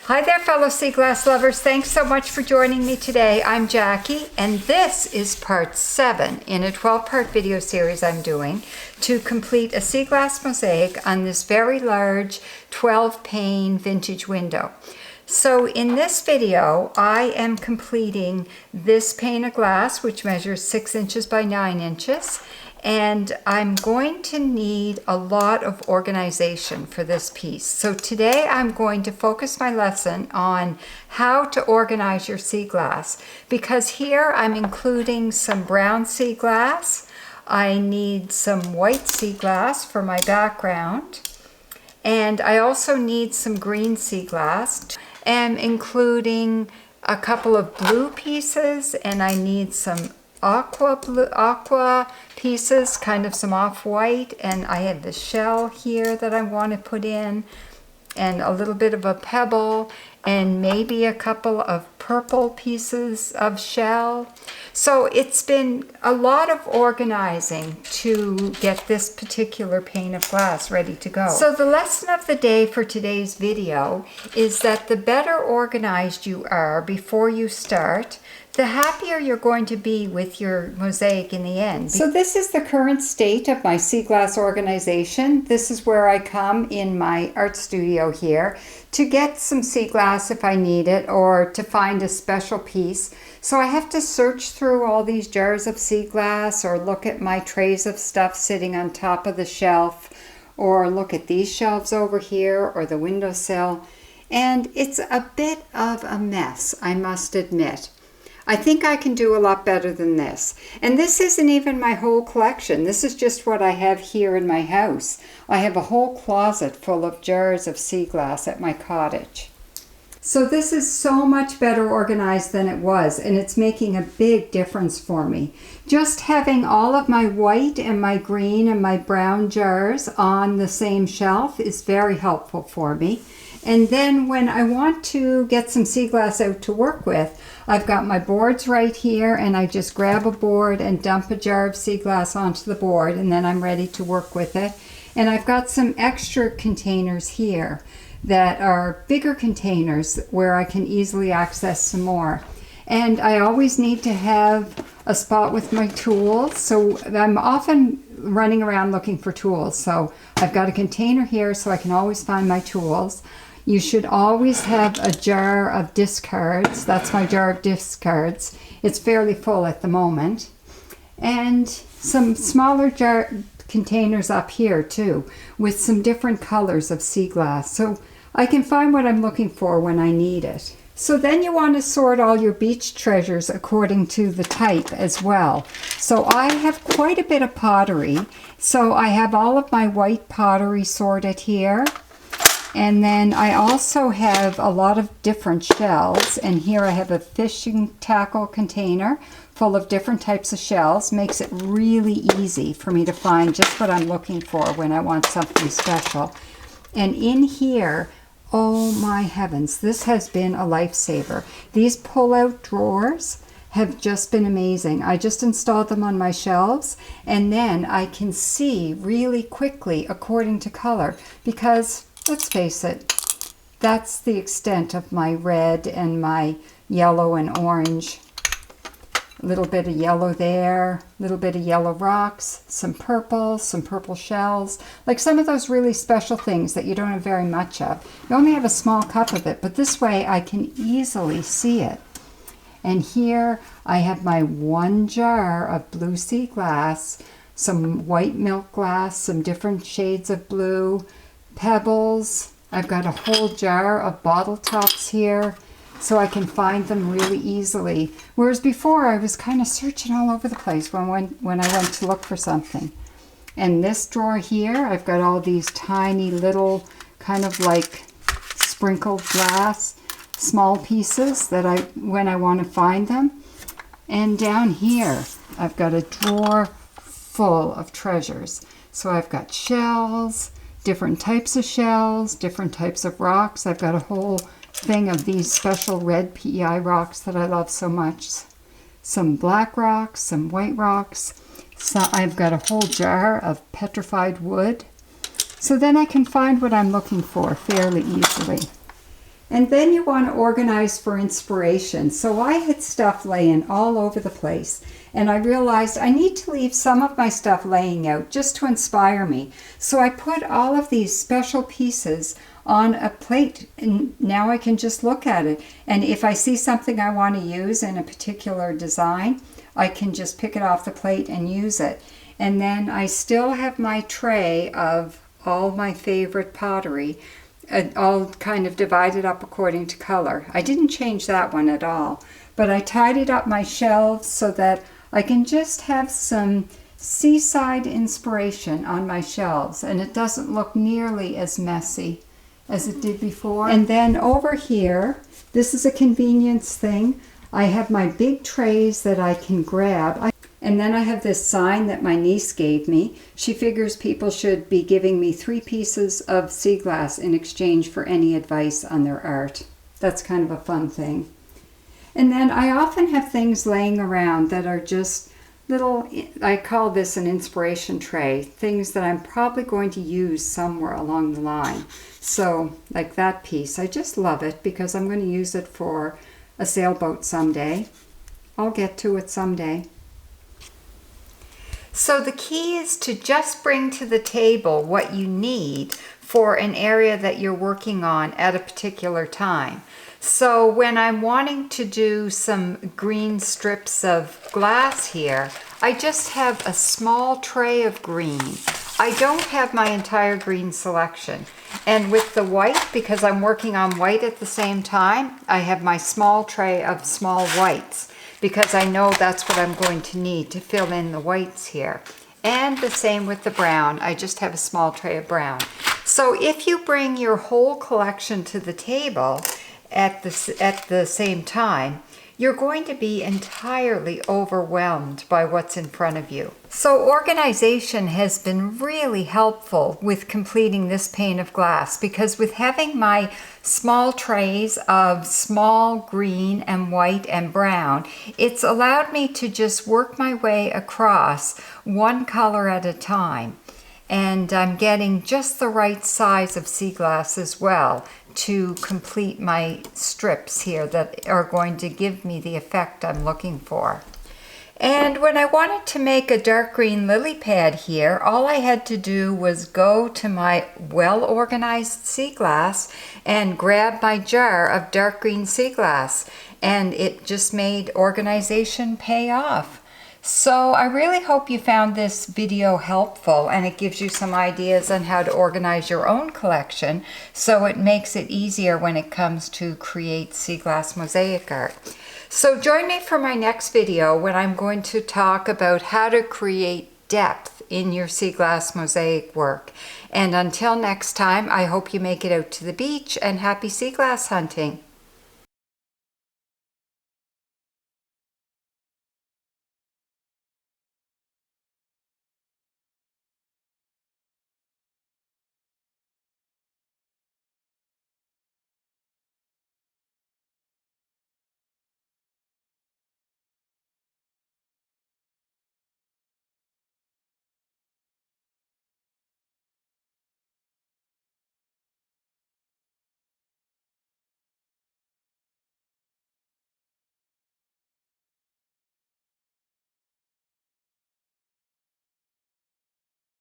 Hi there, fellow sea glass lovers. Thanks so much for joining me today. I'm Jackie, and this is part 7 in a 12-part video series I'm doing to complete a sea glass mosaic on this very large 12-pane vintage window. So in this video, I am completing this pane of glass, which measures 6 inches by 9 inches. And I'm going to need a lot of organization for this piece. So today I'm going to focus my lesson on how to organize your sea glass, because here I'm including some brown sea glass. I need some white sea glass for my background. And I also need some green sea glass. I'm including a couple of blue pieces, and I need some aqua pieces, kind of some off-white, and I have the shell here that I want to put in, and a little bit of a pebble, and maybe a couple of purple pieces of shell. So it's been a lot of organizing to get this particular pane of glass ready to go. So the lesson of the day for today's video is that the better organized you are before you start, the happier you're going to be with your mosaic in the end. So this is the current state of my sea glass organization. This is where I come in my art studio here to get some sea glass if I need it, or to find a special piece. So I have to search through all these jars of sea glass, or look at my trays of stuff sitting on top of the shelf, or look at these shelves over here, or the windowsill. And it's a bit of a mess, I must admit. I think I can do a lot better than this. And this isn't even my whole collection. This is just what I have here in my house. I have a whole closet full of jars of sea glass at my cottage. So this is so much better organized than it was, and it's making a big difference for me. Just having all of my white and my green and my brown jars on the same shelf is very helpful for me. And then when I want to get some sea glass out to work with, I've got my boards right here, and I just grab a board and dump a jar of sea glass onto the board, and then I'm ready to work with it. And I've got some extra containers here that are bigger containers where I can easily access some more. And I always need to have a spot with my tools, so I'm often running around looking for tools. So I've got a container here so I can always find my tools. You should always have a jar of discards. That's my jar of discards. It's fairly full at the moment. And some smaller jar containers up here too, with some different colors of sea glass, so I can find what I'm looking for when I need it. So then you want to sort all your beach treasures according to the type as well. So I have quite a bit of pottery. So I have all of my white pottery sorted here. And then I also have a lot of different shells, and here I have a fishing tackle container full of different types of shells. Makes it really easy for me to find just what I'm looking for when I want something special. And in here, oh my heavens, this has been a lifesaver. These pull-out drawers have just been amazing. I just installed them on my shelves, and then I can see really quickly according to color, because let's face it, that's the extent of my red and my yellow and orange. A little bit of yellow there, a little bit of yellow rocks, some purple shells. Like some of those really special things that you don't have very much of. You only have a small cup of it, but this way I can easily see it. And here I have my one jar of blue sea glass, some white milk glass, some different shades of blue, pebbles. I've got a whole jar of bottle tops here, so I can find them really easily. Whereas before I was kind of searching all over the place when I went to look for something. And this drawer here, I've got all these tiny little kind of like sprinkled glass, small pieces that when I want to find them. And down here, I've got a drawer full of treasures. So I've got shells, different types of shells, different types of rocks. I've got a whole thing of these special red PEI rocks that I love so much. Some black rocks, some white rocks. So I've got a whole jar of petrified wood. So then I can find what I'm looking for fairly easily. And then you want to organize for inspiration. So I had stuff laying all over the place, and I realized I need to leave some of my stuff laying out just to inspire me. So I put all of these special pieces on a plate, and now I can just look at it. And if I see something I want to use in a particular design, I can just pick it off the plate and use it. And then I still have my tray of all my favorite pottery, all kind of divided up according to color. I didn't change that one at all, but I tidied up my shelves so that I can just have some seaside inspiration on my shelves, and it doesn't look nearly as messy as it did before. And then over here, this is a convenience thing. I have my big trays that I can grab. And then I have this sign that my niece gave me. She figures people should be giving me 3 pieces of sea glass in exchange for any advice on their art. That's kind of a fun thing. And then I often have things laying around that are just little, I call this an inspiration tray, things that I'm probably going to use somewhere along the line. So like that piece, I just love it because I'm going to use it for a sailboat someday. I'll get to it someday. So the key is to just bring to the table what you need for an area that you're working on at a particular time. So when I'm wanting to do some green strips of glass here, I just have a small tray of green. I don't have my entire green selection. And with the white, because I'm working on white at the same time, I have my small tray of small whites, because I know that's what I'm going to need to fill in the whites here. And the same with the brown. I just have a small tray of brown. So if you bring your whole collection to the table at the same time, you're going to be entirely overwhelmed by what's in front of you. So organization has been really helpful with completing this pane of glass, because with having my small trays of small green and white and brown, it's allowed me to just work my way across one color at a time. And I'm getting just the right size of sea glass as well to complete my strips here that are going to give me the effect I'm looking for. And when I wanted to make a dark green lily pad here, all I had to do was go to my well-organized sea glass and grab my jar of dark green sea glass, and it just made organization pay off. So I really hope you found this video helpful, and it gives you some ideas on how to organize your own collection, so it makes it easier when it comes to create sea glass mosaic art. So join me for my next video when I'm going to talk about how to create depth in your sea glass mosaic work. And until next time, I hope you make it out to the beach, and happy sea glass hunting.